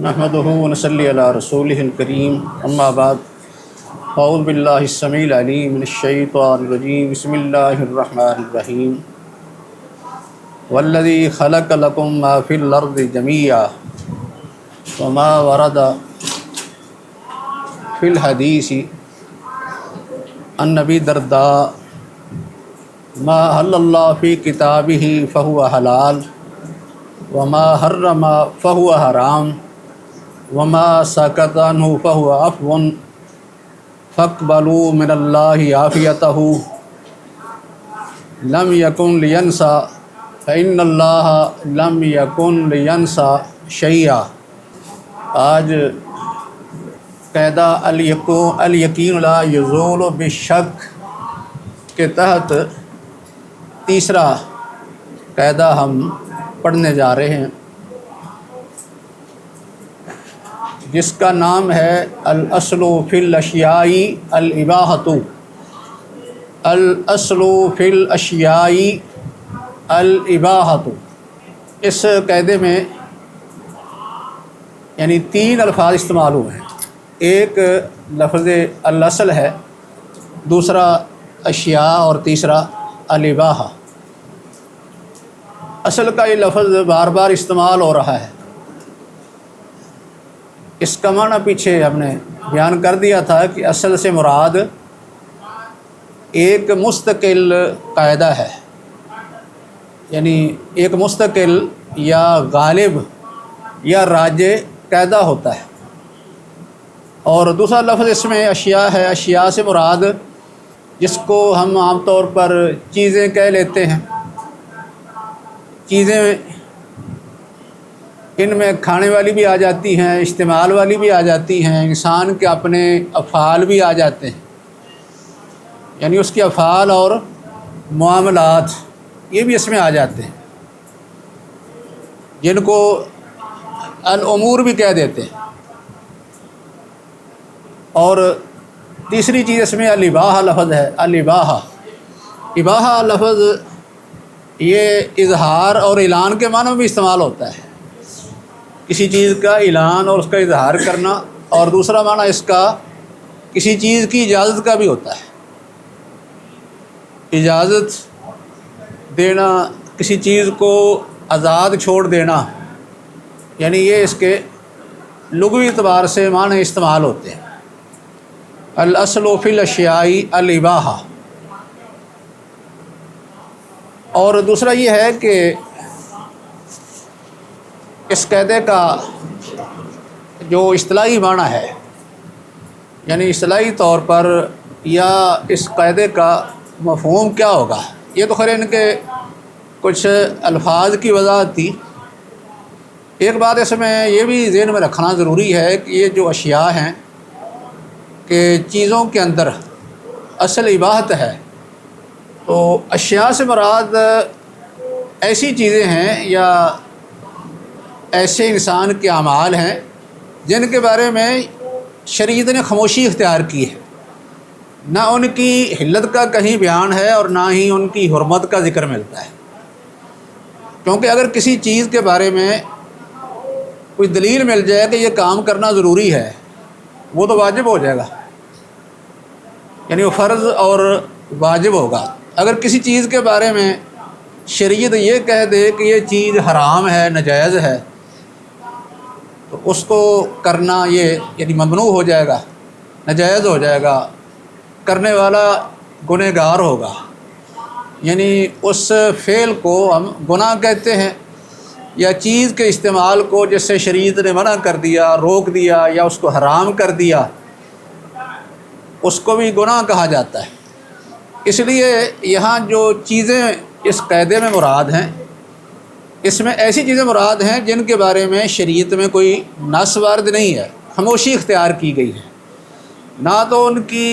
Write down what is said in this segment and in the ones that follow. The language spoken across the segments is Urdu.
نحمدہ ونصلی علی رسولہ الکریم اما بعد اعوذ باللہ السمیع العلیم من الشیطان الرجیم بسم اللہ الرحمن الرحیم والذی خلق لکم ما فی الارض جمیعا وما ورد فی الحدیث عن ابی درداء ما حل اللہ فی کتابہ فہو حلال وما حرم فہو حرام وما سکت عنہ فہو عفو فاقبلوا من اللہ عافیتہ لم یکن لینسا فإن اللہ لم یکن لینسا شیئا۔ آج قاعدہ الیقین لا یزول بالشک کے تحت تیسرا قاعدہ ہم پڑھنے جا رہے ہیں، جس کا نام ہے الاصل فی الاشیاء الاباحۃ۔ الاصل فی الاشیاء الاباحۃ، اس قاعدے میں یعنی تین الفاظ استعمال ہوئے ہیں۔ ایک لفظ الاصل ہے، دوسرا اشیاء اور تیسرا الاباحہ۔ اصل کا یہ لفظ بار بار استعمال ہو رہا ہے، اس کا معنی پیچھے ہم نے بیان کر دیا تھا کہ اصل سے مراد ایک مستقل قاعدہ ہے، یعنی ایک مستقل یا غالب یا راجع قاعدہ ہوتا ہے۔ اور دوسرا لفظ اس میں اشیاء ہے۔ اشیاء سے مراد جس کو ہم عام طور پر چیزیں کہہ لیتے ہیں، چیزیں ان میں کھانے والی بھی آ جاتی ہیں، استعمال والی بھی آ جاتی ہیں، انسان کے اپنے افعال بھی آ جاتے ہیں، یعنی اس کے افعال اور معاملات یہ بھی اس میں آ جاتے ہیں، جن کو الامور بھی کہہ دیتے ہیں۔ اور تیسری چیز اس میں الاباحہ لفظ ہے۔ الاباحہ، اباحہ لفظ یہ اظہار اور اعلان کے معنی میں بھی استعمال ہوتا ہے، کسی چیز کا اعلان اور اس کا اظہار کرنا، اور دوسرا معنی اس کا کسی چیز کی اجازت کا بھی ہوتا ہے، اجازت دینا، کسی چیز کو آزاد چھوڑ دینا، یعنی یہ اس کے لغوی اعتبار سے معنی استعمال ہوتے ہیں۔ الاصل فی الاشیاء الاباحہ۔ اور دوسرا یہ ہے کہ اس قاعدے کا جو اصطلاحی معنی ہے، یعنی اصطلاحی طور پر یا اس قاعدے کا مفہوم کیا ہوگا، یہ تو خیر ان کے کچھ الفاظ کی وضاحت تھی۔ ایک بات اس میں یہ بھی ذہن میں رکھنا ضروری ہے کہ یہ جو اشیاء ہیں کہ چیزوں کے اندر اصل اباحت ہے، تو اشیاء سے مراد ایسی چیزیں ہیں یا ایسے انسان کے اعمال ہیں جن کے بارے میں شریعت نے خاموشی اختیار کی ہے، نہ ان کی حلت کا کہیں بیان ہے اور نہ ہی ان کی حرمت کا ذکر ملتا ہے۔ کیونکہ اگر کسی چیز کے بارے میں کوئی دلیل مل جائے کہ یہ کام کرنا ضروری ہے، وہ تو واجب ہو جائے گا، یعنی وہ فرض اور واجب ہوگا۔ اگر کسی چیز کے بارے میں شریعت یہ کہہ دے کہ یہ چیز حرام ہے، ناجائز ہے، تو اس کو کرنا یہ یعنی ممنوع ہو جائے گا، ناجائز ہو جائے گا، کرنے والا گنہگار ہوگا، یعنی اس فعل کو ہم گناہ کہتے ہیں، یا چیز کے استعمال کو جس سے شریعت نے منع کر دیا، روک دیا یا اس کو حرام کر دیا، اس کو بھی گناہ کہا جاتا ہے۔ اس لیے یہاں جو چیزیں اس قاعدے میں مراد ہیں، اس میں ایسی چیزیں مراد ہیں جن کے بارے میں شریعت میں کوئی نص وارد نہیں ہے، خاموشی اختیار کی گئی ہے، نہ تو ان کی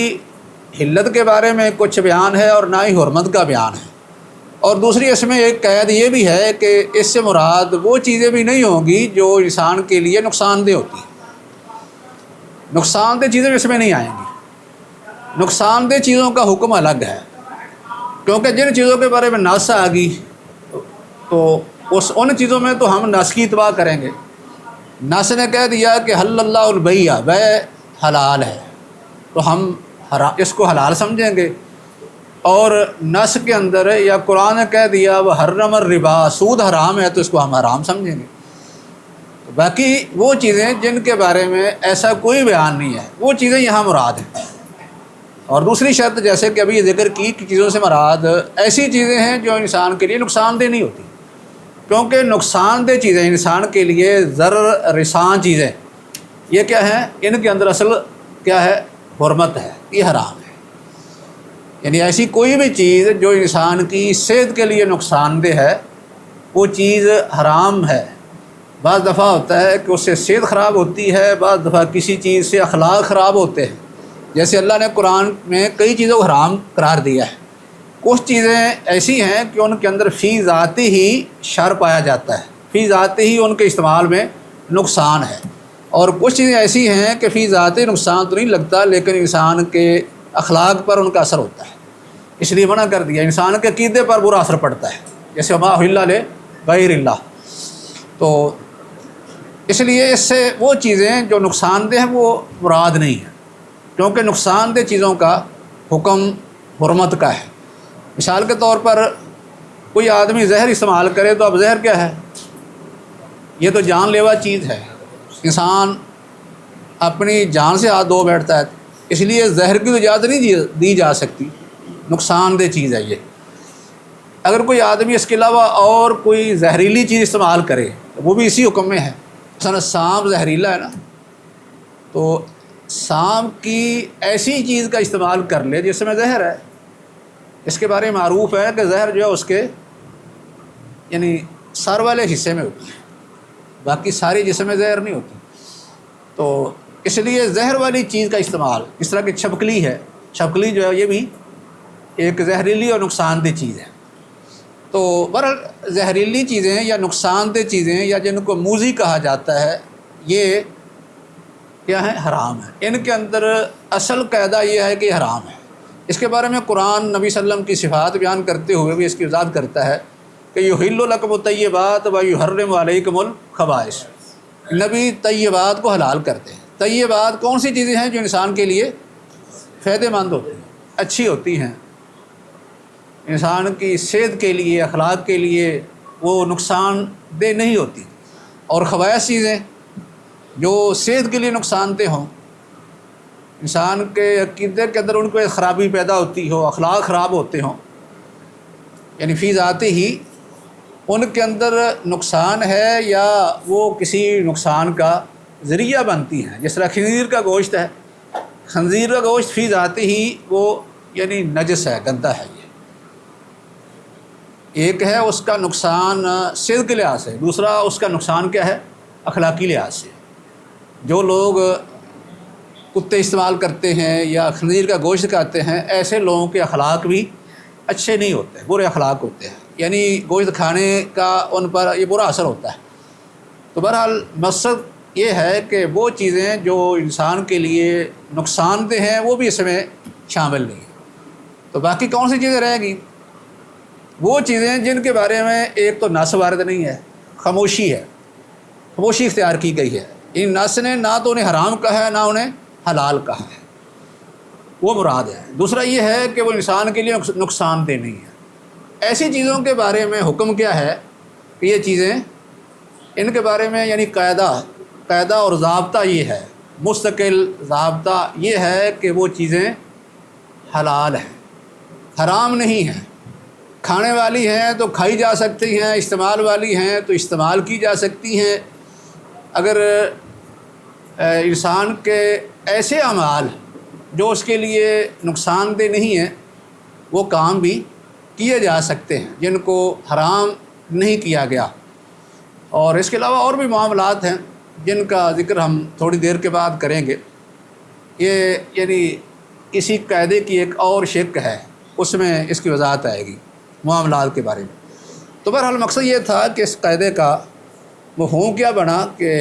حلت کے بارے میں کچھ بیان ہے اور نہ ہی حرمت کا بیان ہے۔ اور دوسری اس میں ایک قید یہ بھی ہے کہ اس سے مراد وہ چیزیں بھی نہیں ہوں گی جو انسان کے لیے نقصان دہ ہوتی ہیں، نقصان دہ چیزیں اس میں نہیں آئیں گی۔ نقصان دہ چیزوں کا حکم الگ ہے، کیونکہ جن چیزوں کے بارے میں نص آ گئی تو ان چیزوں میں تو ہم نص کی اتباع کریں گے، نس نے کہہ دیا کہ حل اللہ البیع، بیع حلال ہے تو ہم اس کو حلال سمجھیں گے، اور نس کے اندر یا قرآن نے کہہ دیا وہ حرم الربا، سود حرام ہے تو اس کو ہم حرام سمجھیں گے۔ باقی وہ چیزیں جن کے بارے میں ایسا کوئی بیان نہیں ہے وہ چیزیں یہاں مراد ہیں۔ اور دوسری شرط جیسے کہ ابھی ذکر کی کہ چیزوں سے مراد ایسی چیزیں ہیں جو انسان کے لیے نقصان دہ نہیں ہوتی، کیونکہ نقصان دہ چیزیں انسان کے لیے ضرر رساں چیزیں یہ کیا ہیں، ان کے اندر اصل کیا ہے، حرمت ہے، یہ حرام ہے۔ یعنی ایسی کوئی بھی چیز جو انسان کی صحت کے لیے نقصان دہ ہے وہ چیز حرام ہے۔ بعض دفعہ ہوتا ہے کہ اس سے صحت خراب ہوتی ہے، بعض دفعہ کسی چیز سے اخلاق خراب ہوتے ہیں، جیسے اللہ نے قرآن میں کئی چیزوں کو حرام قرار دیا ہے۔ کچھ چیزیں ایسی ہیں کہ ان کے اندر فی ذاتی ہی شر پایا جاتا ہے، فی ذاتی ہی ان کے استعمال میں نقصان ہے، اور کچھ چیزیں ایسی ہیں کہ فی ذاتی نقصان تو نہیں لگتا لیکن انسان کے اخلاق پر ان کا اثر ہوتا ہے، اس لیے منع کر دیا۔ انسان کے عقیدے پر برا اثر پڑتا ہے، جیسے ما احل لغیر اللہ، تو اس لیے اس سے وہ چیزیں جو نقصان دہ ہیں وہ مراد نہیں ہیں، کیونکہ نقصان دہ چیزوں کا حکم حرمت کا ہے۔ مثال کے طور پر کوئی آدمی زہر استعمال کرے تو اب زہر کیا ہے، یہ تو جان لیوا چیز ہے، انسان اپنی جان سے ہاتھ دھو بیٹھتا ہے، اس لیے زہر کی تو اجازت نہیں دی جا سکتی، نقصان دہ چیز ہے یہ۔ اگر کوئی آدمی اس کے علاوہ اور کوئی زہریلی چیز استعمال کرے تو وہ بھی اسی حکم میں ہے۔ مثلا سانپ زہریلا ہے نا، تو سانپ کی ایسی چیز کا استعمال کر لے جس میں زہر ہے، اس کے بارے میں معروف ہے کہ زہر جو ہے اس کے یعنی سر والے حصے میں ہوتی ہے، باقی ساری جسم میں زہر نہیں ہوتی، تو اس لیے زہر والی چیز کا استعمال، اس طرح کی چھپکلی ہے، چھپکلی جو ہے یہ بھی ایک زہریلی اور نقصان دہ چیز ہے۔ تو بہرحال زہریلی چیزیں یا نقصان دہ چیزیں یا جن کو موذی کہا جاتا ہے یہ کیا ہے، حرام ہے۔ ان کے اندر اصل قاعدہ یہ ہے کہ حرام ہے۔ اس کے بارے میں قرآن نبی صلی اللہ علیہ وسلم کی صفات بیان کرتے ہوئے بھی اس کی وضاحت کرتا ہے کہ یحل لکم الطیبات و یحرم علیکم الخبائث، نبی طیبات کو حلال کرتے ہیں۔ طیبات کون سی چیزیں ہیں جو انسان کے لیے فائدہ مند ہوتی ہیں، اچھی ہوتی ہیں، انسان کی صحت کے لیے، اخلاق کے لیے وہ نقصان دہ نہیں ہوتی، اور خبائث چیزیں جو صحت کے لیے نقصان دہ ہوں، انسان کے عقیدے کے اندر ان کو خرابی پیدا ہوتی ہو، اخلاق خراب ہوتے ہوں، یعنی فی ذاتی ہی ان کے اندر نقصان ہے یا وہ کسی نقصان کا ذریعہ بنتی ہیں۔ جس طرح خنزیر کا گوشت ہے، خنزیر کا گوشت فی ذاتی ہی وہ یعنی نجس ہے، گندہ ہے۔ ایک ہے اس کا نقصان صحت کے لحاظ سے، دوسرا اس کا نقصان کیا ہے، اخلاقی لحاظ سے۔ جو لوگ کتے استعمال کرتے ہیں یا خنزیر کا گوشت کھاتے ہیں، ایسے لوگوں کے اخلاق بھی اچھے نہیں ہوتے، برے اخلاق ہوتے ہیں، یعنی گوشت کھانے کا ان پر یہ برا اثر ہوتا ہے۔ تو بہرحال مقصد یہ ہے کہ وہ چیزیں جو انسان کے لیے نقصان دہ ہیں وہ بھی اس میں شامل نہیں ہیں۔ تو باقی کون سی چیزیں رہیں گی، وہ چیزیں جن کے بارے میں ایک تو نص وارد نہیں ہے، خاموشی ہے، خاموشی اختیار کی گئی ہے، ان نص نے نہ تو انہیں حرام کہا ہے نہ انہیں حلال کہا ہے، وہ مراد ہے۔ دوسرا یہ ہے کہ وہ انسان کے لیے نقصان دہ نہیں ہے۔ ایسی چیزوں کے بارے میں حکم کیا ہے کہ یہ چیزیں ان کے بارے میں یعنی قاعدہ اور ضابطہ یہ ہے، مستقل ضابطہ یہ ہے کہ وہ چیزیں حلال ہیں، حرام نہیں ہیں، کھانے والی ہیں تو کھائی جا سکتی ہیں، استعمال والی ہیں تو استعمال کی جا سکتی ہیں۔ اگر انسان کے ایسے اعمال جو اس کے لیے نقصان دہ نہیں ہیں وہ کام بھی کیے جا سکتے ہیں جن کو حرام نہیں کیا گیا۔ اور اس کے علاوہ اور بھی معاملات ہیں جن کا ذکر ہم تھوڑی دیر کے بعد کریں گے۔ یہ یعنی اسی قاعدے کی ایک اور شق ہے، اس میں اس کی وضاحت آئے گی معاملات کے بارے میں۔ تو بہرحال مقصد یہ تھا کہ اس قاعدے کا مفہوم کیا بنا کہ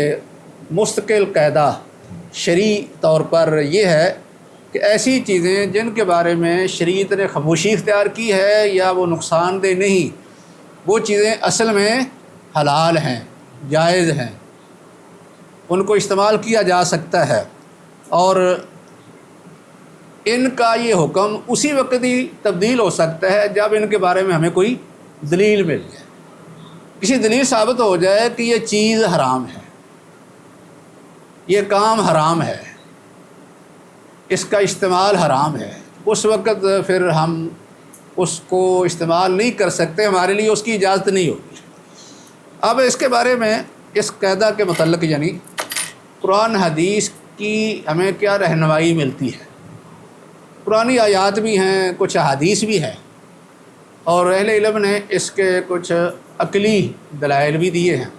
مستقل قاعدہ شرعی طور پر یہ ہے کہ ایسی چیزیں جن کے بارے میں شریعت نے خاموشی اختیار کی ہے یا وہ نقصان دہ نہیں، وہ چیزیں اصل میں حلال ہیں، جائز ہیں۔ ان کو استعمال کیا جا سکتا ہے، اور ان کا یہ حکم اسی وقت ہی تبدیل ہو سکتا ہے جب ان کے بارے میں ہمیں کوئی دلیل مل جائے، کسی دلیل ثابت ہو جائے کہ یہ چیز حرام ہے، یہ کام حرام ہے، اس کا استعمال حرام ہے، اس وقت پھر ہم اس کو استعمال نہیں کر سکتے، ہمارے لیے اس کی اجازت نہیں ہوگی۔ اب اس کے بارے میں، اس قاعدہ کے متعلق یعنی قرآن حدیث کی ہمیں کیا رہنمائی ملتی ہے؟ پرانی آیات بھی ہیں، کچھ احادیث بھی ہیں، اور اہل علم نے اس کے کچھ عقلی دلائل بھی دیے ہیں۔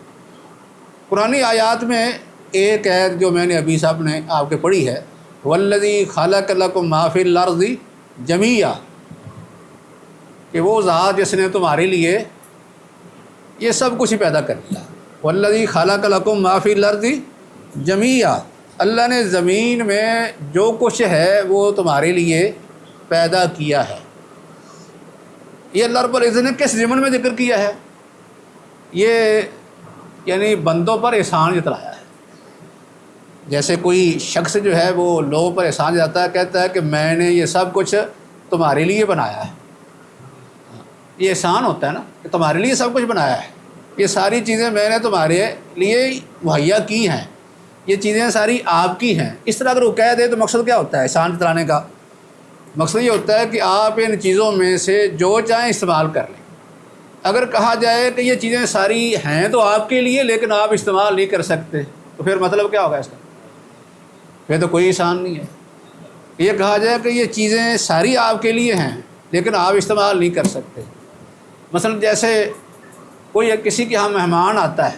پرانی آیات میں ایک آیت جو میں نے ابھی صاحب نے آپ کے پڑھی ہے، والذی خلق لکم ما فی الارض جمیعا، کہ وہ ذات جس نے تمہارے لیے یہ سب کچھ پیدا کر دیا۔ والذی خلق لکم ما فی الارض جمیعا، اللہ نے زمین میں جو کچھ ہے وہ تمہارے لیے پیدا کیا ہے۔ یہ اللہ رب العزت نے کس ضمن میں ذکر کیا ہے؟ یہ یعنی بندوں پر احسان جتلایا ہے۔ جیسے کوئی شخص جو ہے وہ لوگوں پر احسان جاتا ہے، کہتا ہے کہ میں نے یہ سب کچھ تمہارے لیے بنایا ہے، یہ احسان ہوتا ہے نا کہ تمہارے لیے سب کچھ بنایا ہے، یہ ساری چیزیں میں نے تمہارے لیے مہیا کی ہیں، یہ چیزیں ساری آپ کی ہیں۔ اس طرح اگر وہ کہہ دے تو مقصد کیا ہوتا ہے احسان جتلانے کا؟ مقصد یہ ہوتا ہے کہ آپ ان چیزوں میں سے جو چاہیں استعمال کر لیں۔ اگر کہا جائے کہ یہ چیزیں ساری ہیں تو آپ کے لیے لیکن آپ استعمال نہیں کر سکتے، تو پھر مطلب کیا ہوگا اس کا؟ پھر تو کوئی احسان نہیں ہے۔ یہ کہا جائے کہ یہ چیزیں ساری آپ کے لیے ہیں لیکن آپ استعمال نہیں کر سکتے، مثلا جیسے کوئی کسی کے ہاں مہمان آتا ہے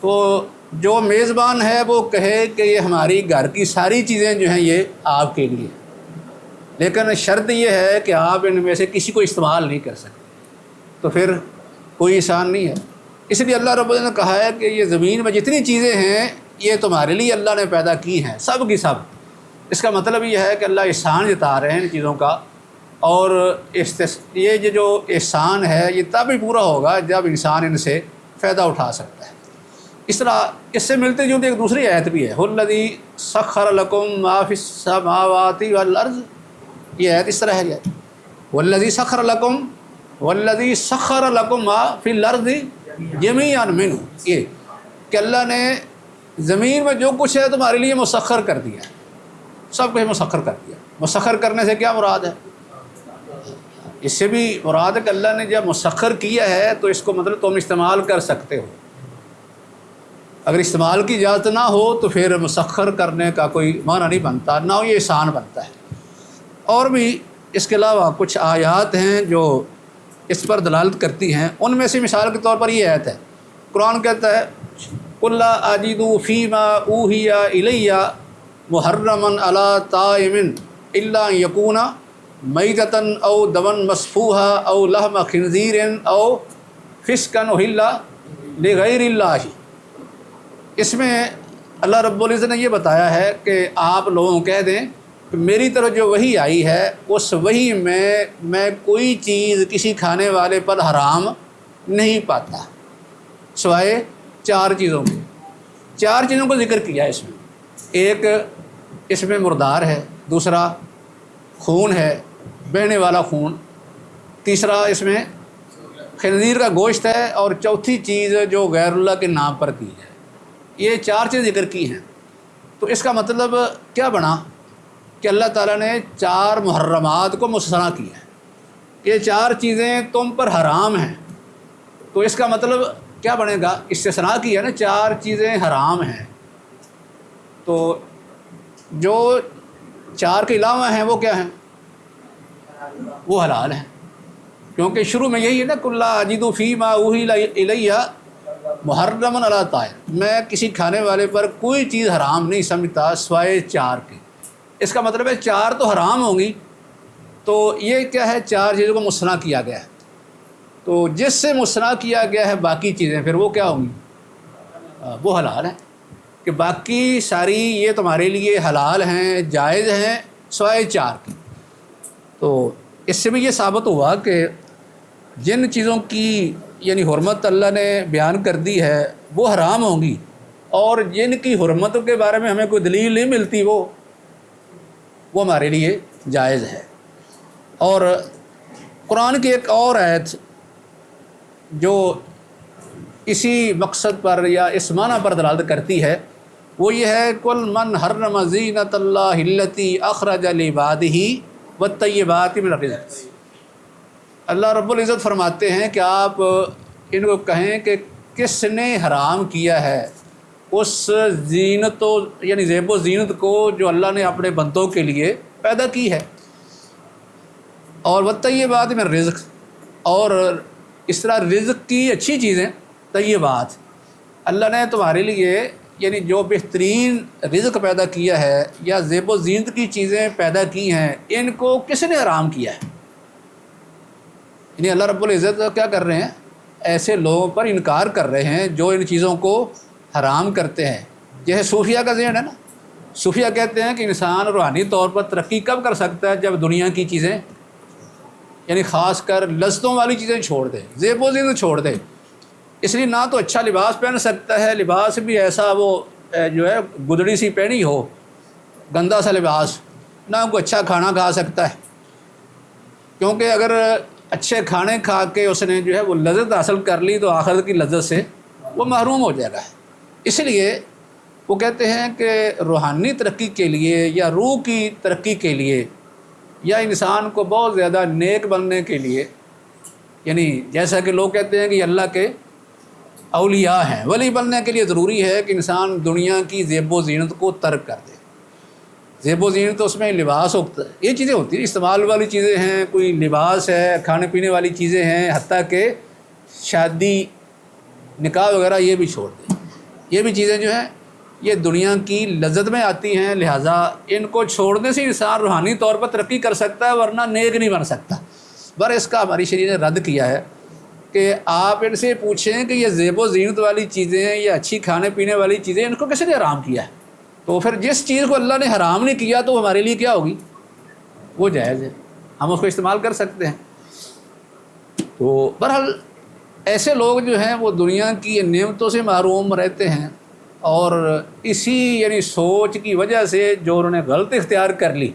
تو جو میزبان ہے وہ کہے کہ یہ ہماری گھر کی ساری چیزیں جو ہیں یہ آپ کے لیے، لیکن شرط یہ ہے کہ آپ ان میں سے کسی کو استعمال نہیں کر سکتے، تو پھر کوئی احسان نہیں ہے۔ اس لیے اللہ رب العزت نے کہا ہے کہ یہ زمین میں جتنی چیزیں ہیں یہ تمہارے لیے اللہ نے پیدا کی ہیں، سب کی سب۔ اس کا مطلب یہ ہے کہ اللہ احسان جتا رہے ہیں ان چیزوں کا، اور یہ جو احسان ہے یہ تب ہی پورا ہوگا جب انسان ان سے فائدہ اٹھا سکتا ہے۔ اس طرح اس سے ملتے جلتے ایک دوسری آیت بھی ہے، الذی سخر لکم ما فی السماوات والارض، یہ آیت اس طرح ہے، والذی سخر لکم ما فی الارض جمیعا منہ، یہ کہ اللہ نے زمین میں جو کچھ ہے تمہارے لیے مسخر کر دیا، سب کچھ مسخر کر دیا۔ مسخر کرنے سے کیا مراد ہے؟ اس سے بھی مراد ہے کہ اللہ نے جب مسخر کیا ہے تو اس کو مطلب تم استعمال کر سکتے ہو، اگر استعمال کی اجازت نہ ہو تو پھر مسخر کرنے کا کوئی معنی نہیں بنتا، نہ یہ احسان بنتا ہے۔ اور بھی اس کے علاوہ کچھ آیات ہیں جو اس پر دلالت کرتی ہیں، ان میں سے مثال کے طور پر یہ آیت ہے، قرآن کہتا ہے قُل لَا أَجِدُ فِي مَا أُوحِيَ إِلَيَّ مُحَرَّمًا عَلَىٰ طَاعِمٍ إِلَّا أَن يَكُونَ مَيْتَةً أَوْ دَمًا مَسْفُوحًا أَوْ لَحْمَ خِنزِيرٍ أَوْ فِسْقًا أُحِلَّ لِغَيْرِ اللَّهِ۔ اس میں اللہ رب العزت نے یہ بتایا ہے کہ آپ لوگوں کو کہہ دیں کہ میری طرف جو وحی آئی ہے اس وحی میں کوئی چیز کسی کھانے والے پر حرام نہیں پاتا سوائے چار چیزوں کے۔ چار چیزوں کو ذکر کیا ہے اس میں، ایک اس میں مردار ہے، دوسرا خون ہے، بہنے والا خون، تیسرا اس میں خنزیر کا گوشت ہے، اور چوتھی چیز جو غیر اللہ کے نام پر کی ہے۔ یہ چار چیزیں ذکر کی ہیں، تو اس کا مطلب کیا بنا کہ اللہ تعالیٰ نے چار محرمات کو مستثنیٰ کیا ہے، یہ چار چیزیں تم پر حرام ہیں، تو اس کا مطلب کیا بنے گا؟ استثناء کی ہے نا، چار چیزیں حرام ہیں، تو جو چار کے علاوہ ہیں وہ کیا ہیں؟ وہ حلال ہیں، کیونکہ شروع میں یہی ہے نا قُل لَا أَجِدُ فِي مَا أُوحِيَ إِلَيَّ مُحَرَّمًا عَلَىٰ طَاعِمٍ، میں کسی کھانے والے پر کوئی چیز حرام نہیں سمجھتا سوائے چار کے۔ اس کا مطلب ہے چار تو حرام ہوں گی، تو یہ کیا ہے؟ چار چیزوں کو مستثنیٰ کیا گیا ہے، تو جس سے مستثنیٰ کیا گیا ہے باقی چیزیں پھر وہ کیا ہوں گی؟ وہ حلال ہیں، کہ باقی ساری یہ تمہارے لیے حلال ہیں، جائز ہیں سوائے چار کے۔ تو اس سے بھی یہ ثابت ہوا کہ جن چیزوں کی یعنی حرمت اللہ نے بیان کر دی ہے وہ حرام ہوں گی، اور جن کی حرمتوں کے بارے میں ہمیں کوئی دلیل نہیں ملتی وہ ہمارے لیے جائز ہے۔ اور قرآن کی ایک اور آیت جو اسی مقصد پر یا اس معنی پر دلالت کرتی ہے وہ یہ ہے کل من حرم زینت اللہ التی اخرج لعبادہ والطیبات من الرزق۔ اللہ رب العزت فرماتے ہیں کہ آپ ان کو کہیں کہ کس نے حرام کیا ہے اس زینت یعنی زیب و زینت کو جو اللہ نے اپنے بندوں کے لیے پیدا کی ہے، اور والطیبات من الرزق، اور اس طرح رزق کی اچھی چیزیں طیبات اللہ نے تمہارے لیے یعنی جو بہترین رزق پیدا کیا ہے یا زیب و زینت کی چیزیں پیدا کی ہیں ان کو کس نے حرام کیا ہے؟ یعنی اللہ رب العزت کیا کر رہے ہیں؟ ایسے لوگوں پر انکار کر رہے ہیں جو ان چیزوں کو حرام کرتے ہیں۔ جیسے صوفیہ کا ذہن ہے نا، صوفیہ کہتے ہیں کہ انسان روحانی طور پر ترقی کب کر سکتا ہے؟ جب دنیا کی چیزیں یعنی خاص کر لذتوں والی چیزیں چھوڑ دے، زیب و زینت چھوڑ دے۔ اس لیے نہ تو اچھا لباس پہن سکتا ہے، لباس بھی ایسا وہ جو ہے گدڑی سی پہنی ہو، گندا سا لباس، نہ کوئی اچھا کھانا کھا سکتا ہے، کیونکہ اگر اچھے کھانے کھا کے اس نے جو ہے وہ لذت حاصل کر لی تو آخرت کی لذت سے وہ محروم ہو جائے گا۔ اس لیے وہ کہتے ہیں کہ روحانی ترقی کے لیے یا روح کی ترقی کے لیے یا انسان کو بہت زیادہ نیک بننے کے لیے، یعنی جیسا کہ لوگ کہتے ہیں کہ یہ اللہ کے اولیاء ہیں، ولی بننے کے لیے ضروری ہے کہ انسان دنیا کی زیب و زینت کو ترک کر دے۔ زیب و زینت تو اس میں لباس ہوتا ہے، یہ چیزیں ہوتی ہیں، استعمال والی چیزیں ہیں، کوئی لباس ہے، کھانے پینے والی چیزیں ہیں، حتیٰ کہ شادی نکاح وغیرہ یہ بھی چھوڑ دیں۔ یہ بھی چیزیں جو ہیں یہ دنیا کی لذت میں آتی ہیں، لہٰذا ان کو چھوڑنے سے انسان روحانی طور پر ترقی کر سکتا ہے، ورنہ نیک نہیں بن سکتا۔ اس کا ہماری شریعت نے رد کیا ہے کہ آپ ان سے پوچھیں کہ یہ زیب و زینت والی چیزیں یا اچھی کھانے پینے والی چیزیں ان کو کس نے حرام کیا ہے؟ تو پھر جس چیز کو اللہ نے حرام نہیں کیا تو ہمارے لیے کیا ہوگی؟ وہ جائز ہے، ہم اس کو استعمال کر سکتے ہیں۔ تو بہرحال ایسے لوگ جو ہیں وہ دنیا کی نعمتوں سے محروم رہتے ہیں، اور اسی یعنی سوچ کی وجہ سے جو انہوں نے غلط اختیار کر لی،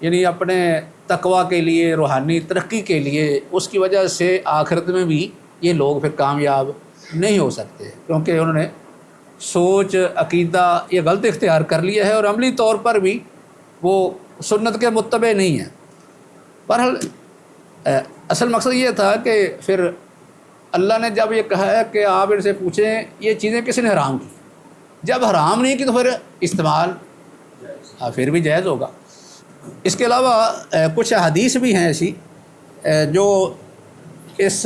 یعنی اپنے تقویٰ کے لیے، روحانی ترقی کے لیے، اس کی وجہ سے آخرت میں بھی یہ لوگ پھر کامیاب نہیں ہو سکتے، کیونکہ انہوں نے سوچ عقیدہ یہ غلط اختیار کر لیا ہے، اور عملی طور پر بھی وہ سنت کے متبع نہیں ہیں۔ بہرحال اصل مقصد یہ تھا کہ پھر اللہ نے جب یہ کہا ہے کہ آپ ان سے پوچھیں یہ چیزیں کس نے حرام کی، جب حرام نہیں کی تو پھر استعمال پھر بھی جائز ہوگا۔ اس کے علاوہ کچھ حدیث بھی ہیں ایسی جو اس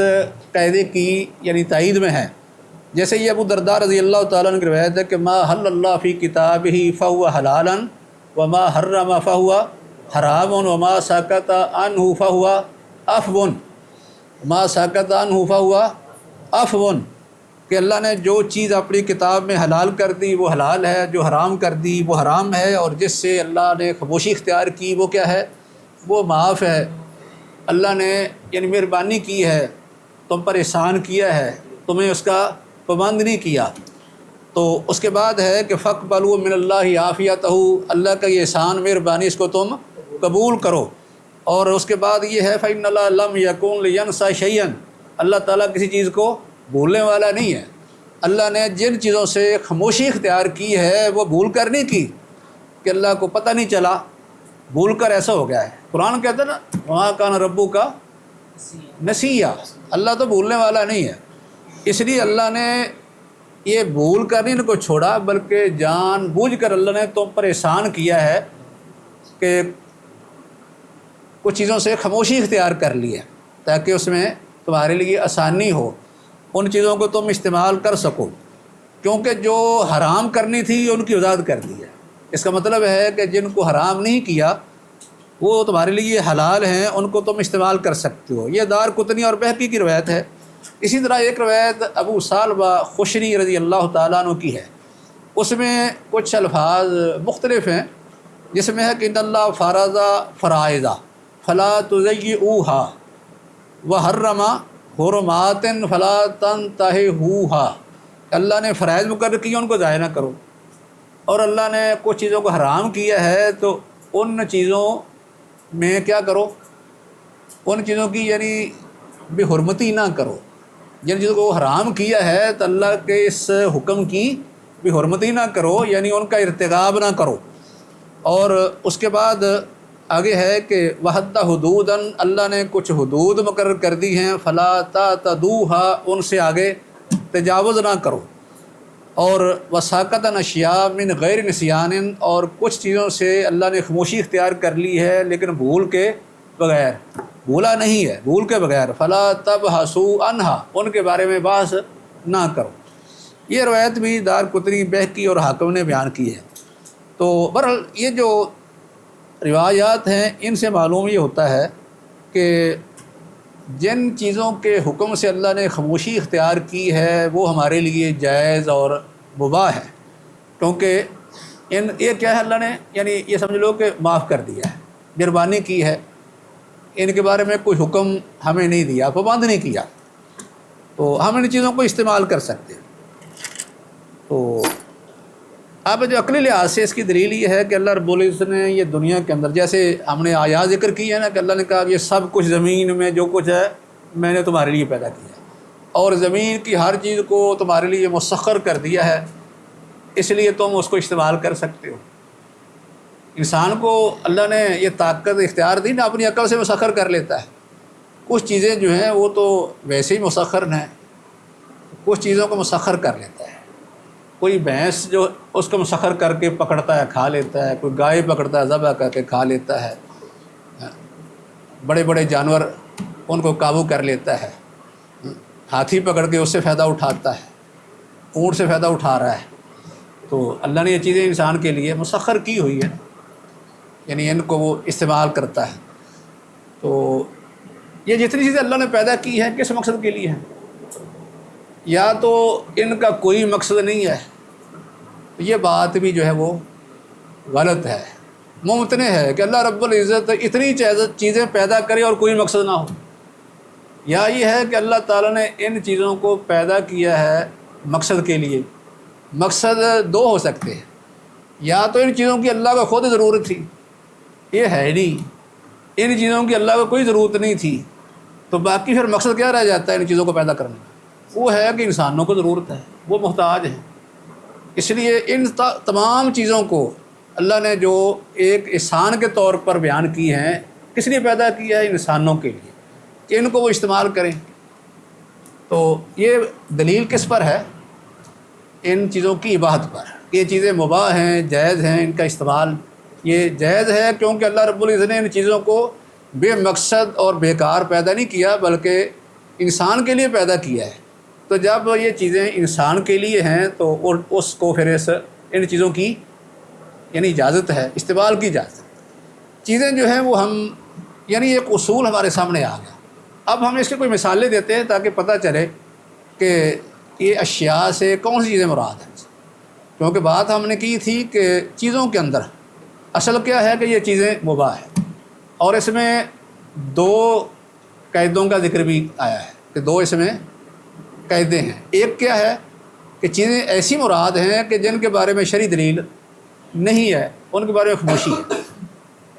قاعدے کی یعنی تائید میں ہے، جیسے یہ ابو درداء رضی اللہ تعالیٰ عنہ کی روایت ہے کہ ما حل اللہ فی کتابہ فہو حلالا وما حرم فہو حرام وما سکت عنہ فہو عفو، ما سکت عنہ فہو عفو، کہ اللہ نے جو چیز اپنی کتاب میں حلال کر دی وہ حلال ہے، جو حرام کر دی وہ حرام ہے، اور جس سے اللہ نے خاموشی اختیار کی وہ کیا ہے؟ وہ معاف ہے۔ اللہ نے یعنی مہربانی کی ہے، تم پر احسان کیا ہے، تمہیں اس کا پابند نہیں کیا۔ تو اس کے بعد ہے کہ فاقبلوا من اللہ عافیتہ، اللہ کا یہ احسان مہربانی اس کو تم قبول کرو۔ اور اس کے بعد یہ ہے فإن اللہ لم یکن لینسى شیئا، اللہ تعالیٰ کسی چیز کو بھولنے والا نہیں ہے۔ اللہ نے جن چیزوں سے خاموشی اختیار کی ہے وہ بھول کر نہیں کی کہ اللہ کو پتہ نہیں چلا، بھول کر ایسا ہو گیا ہے۔ قرآن کہتا ہے نا وما کان ربک نسیہ، اللہ تو بھولنے والا نہیں ہے، اس لیے اللہ نے یہ بھول کر نہیں ان کو چھوڑا، بلکہ جان بوجھ کر اللہ نے تم پر احسان کیا ہے کہ کچھ چیزوں سے خاموشی اختیار کر لی ہے تاکہ اس میں تمہارے لیے آسانی ہو، ان چیزوں کو تم استعمال کر سکو، کیونکہ جو حرام کرنی تھی ان کی وضاحت کر دی ہے۔ اس کا مطلب ہے کہ جن کو حرام نہیں کیا وہ تمہارے لیے حلال ہیں، ان کو تم استعمال کر سکتے ہو۔ یہ دار قطنی اور بہقی کی روایت ہے۔ اسی طرح ایک روایت ابو ثعلبہ خشنی رضی اللہ تعالیٰ عنہ کی ہے، اس میں کچھ الفاظ مختلف ہیں، جس میں ہے کہ ان اللہ فرض فرائض فلا تضيعوها وحرم حرمات فلا تنتهكوها، اللہ نے فرائض مقرر کیے ان کو ضائع نہ کرو، اور اللہ نے کچھ چیزوں کو حرام کیا ہے تو ان چیزوں میں کیا کرو، ان چیزوں کی یعنی بے حرمتی نہ کرو، جن چیزوں کو حرام کیا ہے تو اللہ کے اس حکم کی بے حرمتی نہ کرو، یعنی ان کا ارتکاب نہ کرو۔ اور اس کے بعد آگے ہے کہ وحد حدوداً، اللہ نے کچھ حدود مقرر کر دی ہیں، فلا تعتدوها، ان سے آگے تجاوز نہ کرو۔ اور وساکت اشیاء من غیر نسیان، اور کچھ چیزوں سے اللہ نے خاموشی اختیار کر لی ہے لیکن بھول کے بغیر، بھولا نہیں ہے، بھول کے بغیر، فلا تبحثوا عنہا، ان کے بارے میں بحث نہ کرو۔ یہ روایت بھی دارقطنی، بہقی اور حاکم نے بیان کی ہے۔ تو بہرحال یہ جو روایات ہیں ان سے معلوم یہ ہوتا ہے کہ جن چیزوں کے حکم سے اللہ نے خاموشی اختیار کی ہے وہ ہمارے لیے جائز اور مباح ہے، کیونکہ یہ کیا ہے، اللہ نے یعنی یہ سمجھ لو کہ معاف کر دیا ہے، مہربانی کی ہے، ان کے بارے میں کوئی حکم ہمیں نہیں دیا، پابند نہیں کیا، تو ہم ان چیزوں کو استعمال کر سکتے ہیں۔ تو اب جو عقلی لحاظ سے اس کی دلیل یہ ہے کہ اللہ رب العزت نے یہ دنیا کے اندر، جیسے ہم نے آیات ذکر کی ہے نا کہ اللہ نے کہا یہ سب کچھ زمین میں جو کچھ ہے میں نے تمہارے لیے پیدا کیا ہے، اور زمین کی ہر چیز کو تمہارے لیے مسخر کر دیا ہے، اس لیے تم اس کو استعمال کر سکتے ہو۔ انسان کو اللہ نے یہ طاقت اختیار دی نا، اپنی عقل سے مسخر کر لیتا ہے۔ کچھ چیزیں جو ہیں وہ تو ویسے ہی مسخر ہیں، کچھ چیزوں کو مسخر کر لیتا ہے۔ کوئی بھینس جو اس کو مسخر کر کے پکڑتا ہے کھا لیتا ہے، کوئی گائے پکڑتا ہے ذبح کر کے کھا لیتا ہے، بڑے بڑے جانور ان کو قابو کر لیتا ہے، ہاتھی پکڑ کے اس سے فائدہ اٹھاتا ہے، اونٹ سے فائدہ اٹھا رہا ہے۔ تو اللہ نے یہ چیزیں انسان کے لیے مسخر کی ہوئی ہے، یعنی ان کو وہ استعمال کرتا ہے۔ تو یہ جتنی چیزیں اللہ نے پیدا کی ہیں کس مقصد کے لیے ہیں؟ یا تو ان کا کوئی مقصد نہیں ہے، یہ بات بھی جو ہے وہ غلط ہے، ممتنع ہے کہ اللہ رب العزت اتنی چیزیں پیدا کرے اور کوئی مقصد نہ ہو۔ یا یہ ہے کہ اللہ تعالیٰ نے ان چیزوں کو پیدا کیا ہے مقصد کے لیے۔ مقصد دو ہو سکتے ہیں، یا تو ان چیزوں کی اللہ کو خود ضرورت تھی، یہ ہے نہیں، ان چیزوں کی اللہ کو کوئی ضرورت نہیں تھی، تو باقی پھر مقصد کیا رہ جاتا ہے ان چیزوں کو پیدا کرنے کا؟ وہ ہے کہ انسانوں کو ضرورت ہے، وہ محتاج ہیں۔ اس لیے ان تمام چیزوں کو اللہ نے جو ایک احسان کے طور پر بیان کی ہیں، کس لیے پیدا کیا ہے؟ انسانوں کے لیے، کہ ان کو وہ استعمال کریں۔ تو یہ دلیل کس پر ہے؟ ان چیزوں کی اباحت پر، کہ یہ چیزیں مباح ہیں، جائز ہیں، ان کا استعمال یہ جائز ہے، کیونکہ اللہ رب العزت نے ان چیزوں کو بے مقصد اور بیکار پیدا نہیں کیا، بلکہ انسان کے لیے پیدا کیا ہے۔ تو جب یہ چیزیں انسان کے لیے ہیں تو اس کو پھر ان چیزوں کی یعنی اجازت ہے، استعمال کی اجازت ہے۔ چیزیں جو ہیں وہ ہم یعنی ایک اصول ہمارے سامنے آ گیا، اب ہم اس کے کوئی مثالیں دیتے ہیں تاکہ پتہ چلے کہ یہ اشیاء سے کون سی چیزیں مراد ہیں، کیونکہ بات ہم نے کی تھی کہ چیزوں کے اندر اصل کیا ہے کہ یہ چیزیں مباح ہیں، اور اس میں دو قیدوں کا ذکر بھی آیا ہے کہ دو اس میں قیدیں ہیں۔ ایک کیا ہے کہ چیزیں ایسی مراد ہیں کہ جن کے بارے میں شرعی دلیل نہیں ہے، ان کے بارے میں خاموشی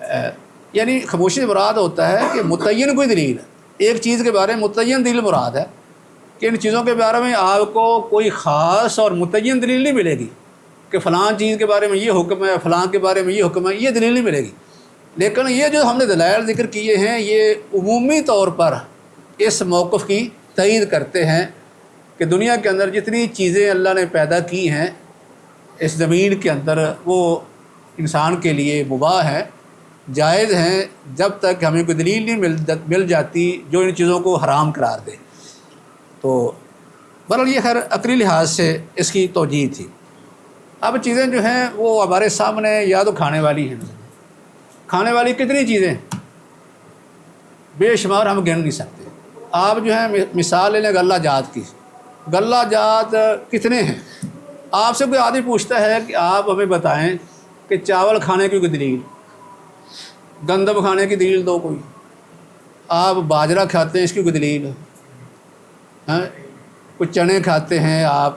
ہے۔ یعنی خاموشی سے مراد ہوتا ہے کہ متعین کوئی دلیل، ایک چیز کے بارے میں متعین دلیل مراد ہے کہ ان چیزوں کے بارے میں آپ کو کوئی خاص اور متعین دلیل نہیں ملے گی کہ فلاں چیز کے بارے میں یہ حکم ہے، فلاں کے بارے میں یہ حکم ہے، یہ دلیل نہیں ملے گی۔ لیکن یہ جو ہم نے دلائل ذکر کیے ہیں یہ عمومی طور پر اس موقف کی تائید کرتے ہیں کہ دنیا کے اندر جتنی چیزیں اللہ نے پیدا کی ہیں اس زمین کے اندر، وہ انسان کے لیے مباح ہیں، جائز ہیں، جب تک ہمیں کوئی دلیل نہیں مل جاتی جو ان چیزوں کو حرام قرار دے۔ تو بہرحال یہ خیر عقلی لحاظ سے اس کی توجیہ تھی۔ اب چیزیں جو ہیں وہ ہمارے سامنے یا تو کھانے والی ہیں، کھانے والی کتنی چیزیں بے شمار ہم گن نہیں سکتے۔ آپ جو ہیں مثال لے لیں غلہ جات کی، غلہ جات کتنے ہیں؟ آپ سے کوئی آدمی پوچھتا ہے کہ آپ ہمیں بتائیں کہ چاول کھانے کی کوئی دلیل، گندم کھانے کی دلیل دو کوئی، آپ باجرہ کھاتے ہیں اس کی کوئی دلیل، کوئی چنے کھاتے ہیں آپ،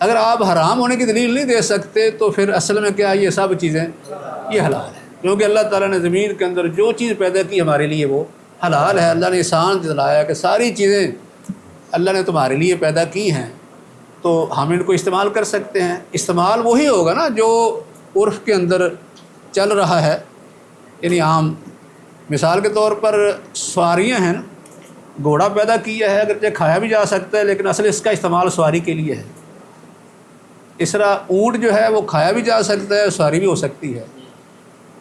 اگر آپ حرام ہونے کی دلیل نہیں دے سکتے تو پھر اصل میں کیا یہ سب چیزیں یہ حلال ہے، کیونکہ اللہ تعالیٰ نے زمین کے اندر جو چیز پیدا کی ہمارے لیے وہ حلال ہے۔ اللہ نے احسان دلایا کہ ساری چیزیں اللہ نے تمہارے لیے پیدا کی ہیں تو ہم ان کو استعمال کر سکتے ہیں۔ استعمال وہی ہوگا نا جو عرف کے اندر چل رہا ہے، یعنی عام مثال کے طور پر سواریاں ہیں، گھوڑا پیدا کیا ہے، اگرچہ کھایا بھی جا سکتا ہے لیکن اصل اس کا استعمال سواری کے لیے ہے۔ اس طرح اونٹ جو ہے وہ کھایا بھی جا سکتا ہے، سواری بھی ہو سکتی ہے۔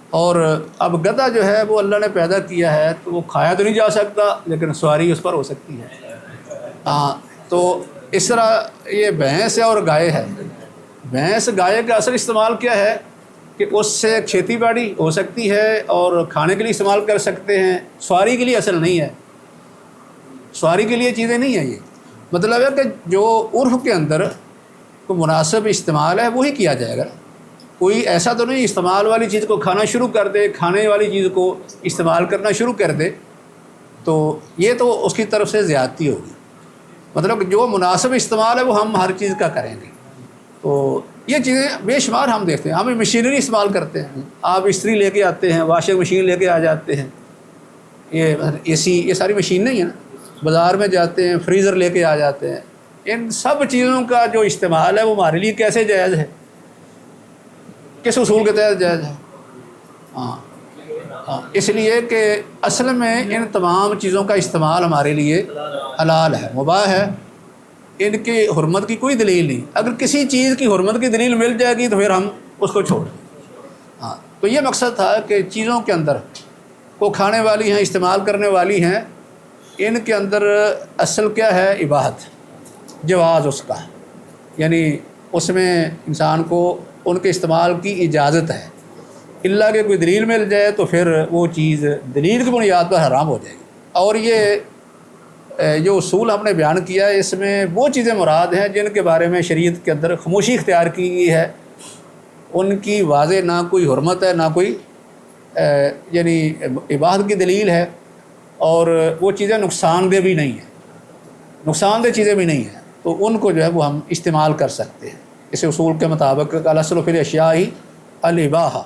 اور اب گدھا جو ہے وہ اللہ نے پیدا کیا ہے تو وہ کھایا تو نہیں جا سکتا لیکن سواری اس پر ہو سکتی ہے۔ تو اس طرح یہ بھینس ہے اور گائے ہے۔ بھینس گائے کا اصل استعمال کیا ہے کہ اس سے کھیتی باڑی ہو سکتی ہے اور کھانے کے لیے استعمال کر سکتے ہیں، سواری کے لیے اصل نہیں ہے، سواری کے لیے چیزیں نہیں ہیں۔ یہ مطلب ہے کہ جو عرف کے اندر کو مناسب استعمال ہے وہی کیا جائے گا۔ کوئی ایسا تو نہیں استعمال والی چیز کو کھانا شروع کر دے، کھانے والی چیز کو استعمال کرنا شروع کر دے، تو یہ تو اس کی طرف سے زیادتی ہوگی۔ مطلب کہ جو مناسب استعمال ہے وہ ہم ہر چیز کا کریں گے۔ تو یہ چیزیں بے شمار ہم دیکھتے ہیں۔ ہم مشینری استعمال کرتے ہیں، آپ استری لے کے آتے ہیں، واشنگ مشین لے کے آ جاتے ہیں، یہ اے سی، یہ ساری مشین نہیں ہے نا۔ بازار میں جاتے ہیں، فریزر لے کے آ جاتے ہیں۔ ان سب چیزوں کا جو استعمال ہے وہ ہمارے لیے کیسے جائز ہے، کس اصول کے تحت جائز ہے؟ اس لیے کہ اصل میں ان تمام چیزوں کا استعمال ہمارے لیے حلال ہے، مباح ہے، ان کی حرمت کی کوئی دلیل نہیں۔ اگر کسی چیز کی حرمت کی دلیل مل جائے گی تو پھر ہم اس کو چھوڑ دیں۔ تو یہ مقصد تھا کہ چیزوں کے اندر وہ کھانے والی ہیں، استعمال کرنے والی ہیں، ان کے اندر اصل کیا ہے؟ اباحت، جواز اس کا، یعنی اس میں انسان کو ان کے استعمال کی اجازت ہے، الا کہ کوئی دلیل مل جائے تو پھر وہ چیز دلیل کی بنیاد پر حرام ہو جائے گی۔ اور یہ جو اصول ہم نے بیان کیا ہے اس میں وہ چیزیں مراد ہیں جن کے بارے میں شریعت کے اندر خاموشی اختیار کی گئی ہے، ان کی واضح نہ کوئی حرمت ہے نہ کوئی یعنی اباحت کی دلیل ہے، اور وہ چیزیں نقصان دہ بھی نہیں ہیں، نقصان دہ چیزیں بھی نہیں ہیں، تو ان کو جو ہے وہ ہم استعمال کر سکتے ہیں۔ اس اصول کے مطابق الاصل فی الاشیاء الاباحہ۔